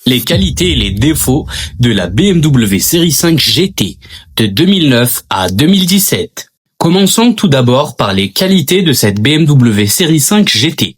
Les qualités et les défauts de la BMW série 5 GT de 2009 à 2017. Commençons tout d'abord par les qualités de cette BMW série 5 GT.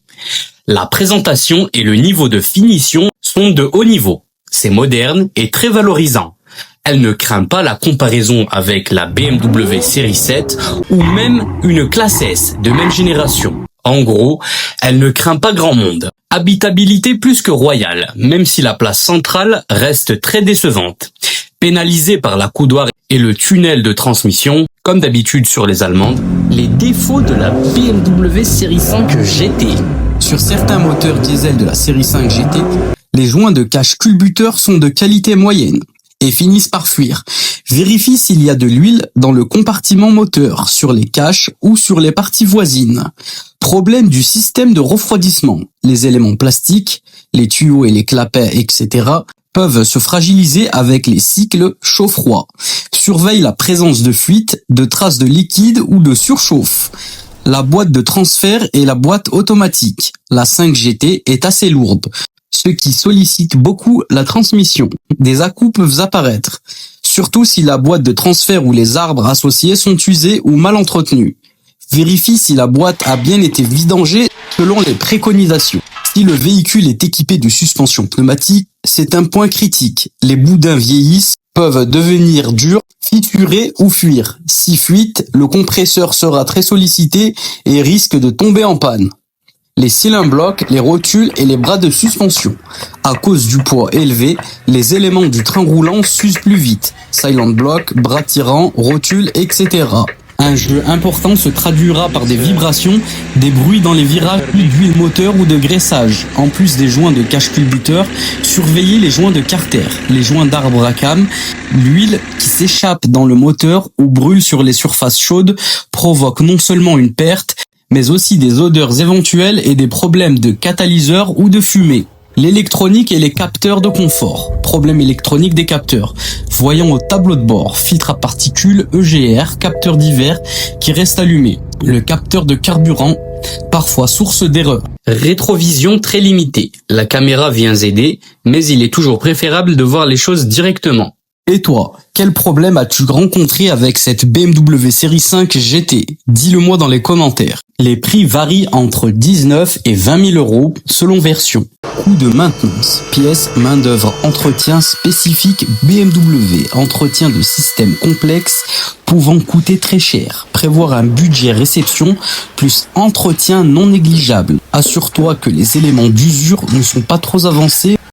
La présentation et le niveau de finition sont de haut niveau. C'est moderne et très valorisant. Elle ne craint pas la comparaison avec la BMW série 7 ou même une classe S de même génération. En gros, elle ne craint pas grand monde. Habitabilité plus que royale, même si la place centrale reste très décevante. Pénalisée par la coudoir et le tunnel de transmission, comme d'habitude sur les allemandes. Les défauts de la BMW série 5 GT. Sur certains moteurs diesel de la série 5 GT, les joints de cache culbuteur sont de qualité moyenne et finissent par fuir. Vérifie s'il y a de l'huile dans le compartiment moteur, sur les caches ou sur les parties voisines. Problème du système de refroidissement. Les éléments plastiques, les tuyaux et les clapets, etc. peuvent se fragiliser avec les cycles chaud-froid. Surveille la présence de fuite, de traces de liquide ou de surchauffe. La boîte de transfert et la boîte automatique. La 5 GT est assez lourde, ce qui sollicite beaucoup la transmission. Des à-coups peuvent apparaître, surtout si la boîte de transfert ou les arbres associés sont usés ou mal entretenus. Vérifie si la boîte a bien été vidangée selon les préconisations. Si le véhicule est équipé de suspension pneumatique, c'est un point critique. Les boudins vieillissent, peuvent devenir durs, fissurer ou fuir. Si fuite, le compresseur sera très sollicité et risque de tomber en panne. Les cylindres blocs, les rotules et les bras de suspension. À cause du poids élevé, les éléments du train roulant s'usent plus vite. Silent block, bras tirants, rotules, etc. Un jeu important se traduira par des vibrations, des bruits dans les virages, d'huile moteur ou de graissage. En plus des joints de cache culbuteur, surveillez les joints de carter, les joints d'arbre à cam. L'huile qui s'échappe dans le moteur ou brûle sur les surfaces chaudes provoque non seulement une perte, mais aussi des odeurs éventuelles et des problèmes de catalyseur ou de fumée. L'électronique et les capteurs de confort. Problème électronique des capteurs. Voyons au tableau de bord. Filtre à particules, EGR, capteur divers qui reste allumé. Le capteur de carburant, parfois source d'erreur. Rétrovision très limitée. La caméra vient aider, mais il est toujours préférable de voir les choses directement. Et toi, quel problème as-tu rencontré avec cette BMW série 5 GT? Dis-le-moi dans les commentaires. Les prix varient entre 19 et 20 000 euros selon version. Coût de maintenance, pièces, main-d'œuvre, entretien spécifique BMW, entretien de système complexe pouvant coûter très cher. Prévoir un budget réception plus entretien non négligeable. Assure-toi que les éléments d'usure ne sont pas trop avancés